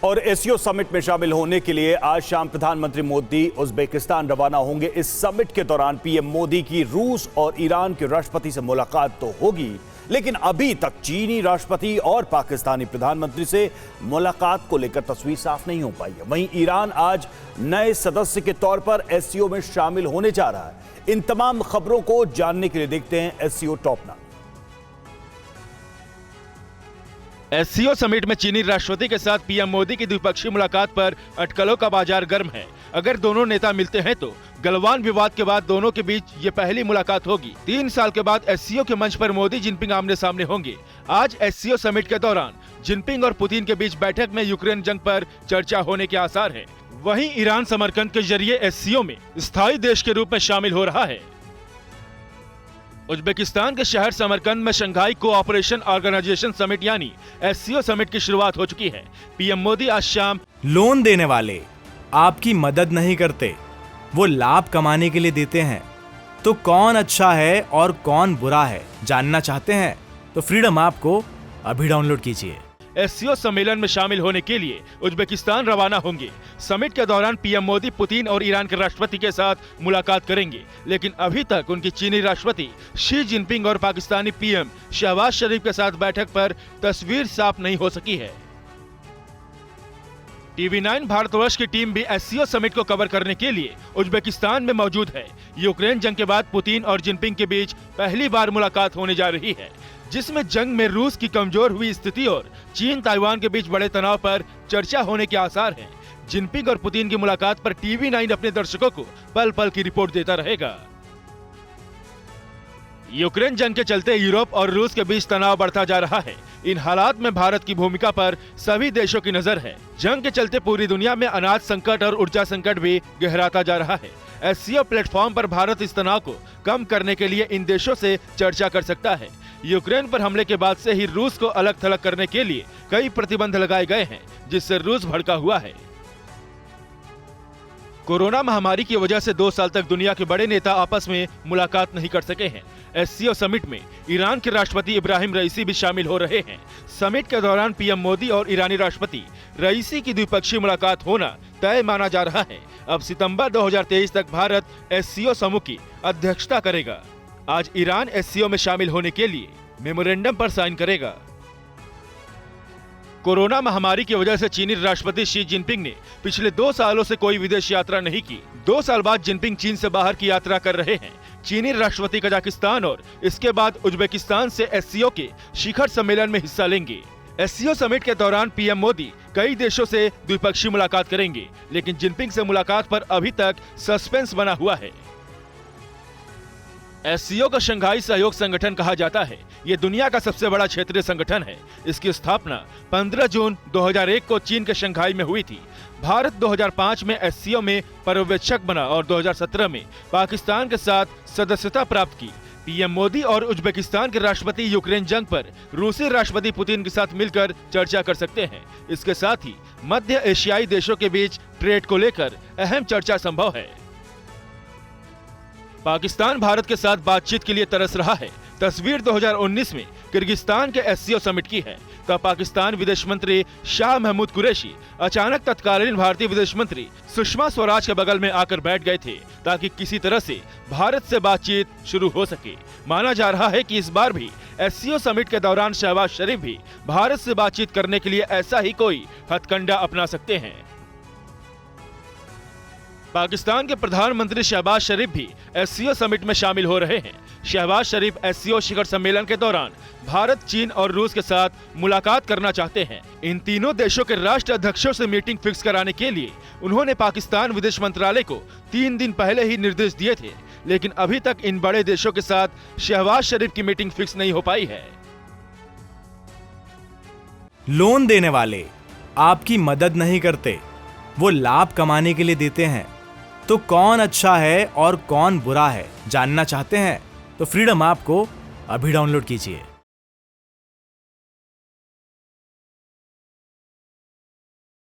और SCO summit में शामिल होने के लिए आज शाम प्रधानमंत्री मोदी उज्बेकिस्तान रवाना होंगे। इस समिट के दौरान पीएम मोदी की रूस और ईरान के राष्ट्रपति से मुलाकात तो होगी, लेकिन अभी तक चीनी राष्ट्रपति और पाकिस्तानी प्रधानमंत्री से मुलाकात को लेकर तस्वीर साफ नहीं हो पाई है। वहीं ईरान आज नए सदस्य के तौर पर एससीओ में शामिल होने जा रहा है। इन तमाम खबरों को जानने के लिए देखते हैं SCO top now. SCO summit में चीनी राष्ट्रपति के साथ पीएम मोदी की द्विपक्षीय मुलाकात पर अटकलों का बाजार गर्म है। अगर दोनों नेता मिलते हैं तो गलवान विवाद के बाद दोनों के बीच ये पहली मुलाकात होगी। 3 साल के बाद एससीओ के मंच पर मोदी जिनपिंग आमने सामने होंगे। आज एससीओ समिट के दौरान जिनपिंग और पुतिन के बीच बैठक में यूक्रेन जंग पर चर्चा होने के आसार हैं। वहीं ईरान समरकंद के जरिए एससीओ में स्थायी देश के रूप में शामिल हो रहा है। उज्बेकिस्तान के शहर समरकंद में शंघाई कोऑपरेशन ऑर्गेनाइजेशन समिट यानी एससीओ समिट की शुरुआत हो चुकी है। पीएम मोदी आज शाम लोन देने वाले आपकी मदद नहीं करते, वो लाभ कमाने के लिए देते हैं। तो कौन अच्छा है और कौन बुरा है जानना चाहते हैं तो फ्रीडम ऐप को अभी डाउनलोड कीजिए। एससीओ सम्मेलन में शामिल होने के लिए उज्बेकिस्तान रवाना होंगे। समिट के दौरान पीएम मोदी पुतिन और ईरान के राष्ट्रपति के साथ मुलाकात करेंगे, लेकिन अभी तक उनकी चीनी राष्ट्रपति शी जिनपिंग और पाकिस्तानी पीएम शहबाज शरीफ के साथ बैठक पर तस्वीर साफ नहीं हो सकी है। टीवी9 भारतवर्ष की टीम भी एससीओ समिट को कवर करने के लिए उज्बेकिस्तान में मौजूद है। यूक्रेन जंग के बाद पुतिन और जिनपिंग के बीच पहली बार मुलाकात होने जा रही है, जिसमें जंग में रूस की कमजोर हुई स्थिति और चीन ताइवान के बीच बड़े तनाव पर चर्चा होने के आसार हैं। जिनपिंग और पुतिन की मुलाकात पर टीवी9 अपने दर्शकों को पल पल की रिपोर्ट देता रहेगा। यूक्रेन जंग के चलते यूरोप और रूस के बीच तनाव बढ़ता जा रहा है। इन हालात में भारत की भूमिका पर सभी देशों की नजर है। जंग के चलते पूरी दुनिया में अनाज संकट और ऊर्जा संकट भी गहराता जा रहा है। एससीओ प्लेटफॉर्म पर भारत इस तनाव को कम करने के लिए इन देशों से चर्चा कर सकता है। यूक्रेन पर हमले के बाद से ही रूस को अलग थलग करने के लिए कई प्रतिबंध लगाए गए हैं, जिससे रूस भड़का हुआ है। कोरोना महामारी की वजह से 2 साल तक दुनिया के बड़े नेता आपस में मुलाकात नहीं कर सके हैं। एससीओ समिट में ईरान के राष्ट्रपति इब्राहिम रईसी भी शामिल हो रहे हैं। समिट के दौरान पीएम मोदी और ईरानी राष्ट्रपति रईसी की द्विपक्षीय मुलाकात होना तय माना जा रहा है। अब सितंबर 2023 तक भारत एससीओ समूह की अध्यक्षता करेगा। आज ईरान एससीओ में शामिल होने के लिए मेमोरेंडम पर साइन करेगा। कोरोना महामारी की वजह से चीनी राष्ट्रपति शी जिनपिंग ने पिछले 2 सालों से कोई विदेश यात्रा नहीं की। 2 साल बाद जिनपिंग चीन से बाहर की यात्रा कर रहे हैं। चीनी राष्ट्रपति कजाकिस्तान और इसके बाद उज्बेकिस्तान से एससीओ के शिखर सम्मेलन में हिस्सा लेंगे। एससीओ समिट के दौरान पीएम मोदी कई देशों से द्विपक्षीय मुलाकात करेंगे, लेकिन जिनपिंग से मुलाकात पर अभी तक सस्पेंस बना हुआ है। एससीओ का शंघाई सहयोग संगठन कहा जाता है। ये दुनिया का सबसे बड़ा क्षेत्रीय संगठन है। इसकी स्थापना 15 जून 2001 को चीन के शंघाई में हुई थी। भारत 2005 में एससीओ में पर्यवेक्षक बना और 2017 में पाकिस्तान के साथ सदस्यता प्राप्त की। पीएम मोदी और उज्बेकिस्तान के राष्ट्रपति यूक्रेन जंग पर रूसी राष्ट्रपति पुतिन के साथ मिलकर चर्चा कर सकते हैं। इसके साथ ही मध्य एशियाई देशों के बीच ट्रेड को लेकर अहम चर्चा संभव है। पाकिस्तान भारत के साथ बातचीत के लिए तरस रहा है। तस्वीर 2019 में किर्गिस्तान के एससीओ समिट की है। तब पाकिस्तान विदेश मंत्री शाह महमूद कुरैशी अचानक तत्कालीन भारतीय विदेश मंत्री सुषमा स्वराज के बगल में आकर बैठ गए थे, ताकि किसी तरह से भारत से बातचीत शुरू हो सके। माना जा रहा है कि इस बार भी एससीओ समिट के दौरान शहबाज शरीफ भी भारत से बातचीत करने के लिए ऐसा ही कोई हथकंडा अपना सकते हैं। पाकिस्तान के प्रधानमंत्री शहबाज शरीफ भी एससीओ समिट में शामिल हो रहे हैं। शहबाज शरीफ एससीओ शिखर सम्मेलन के दौरान भारत, चीन और रूस के साथ मुलाकात करना चाहते हैं। इन तीनों देशों के राष्ट्र अध्यक्षों से मीटिंग फिक्स कराने के लिए उन्होंने पाकिस्तान विदेश मंत्रालय को 3 दिन पहले ही निर्देश दिए थे, लेकिन अभी तक इन बड़े देशों के साथ शहबाज शरीफ की मीटिंग फिक्स नहीं हो पाई है। लोन देने वाले आपकी मदद नहीं करते, वो लाभ कमाने के लिए देते हैं। तो कौन अच्छा है और कौन बुरा है जानना चाहते हैं तो फ्रीडम ऐप को अभी डाउनलोड कीजिए।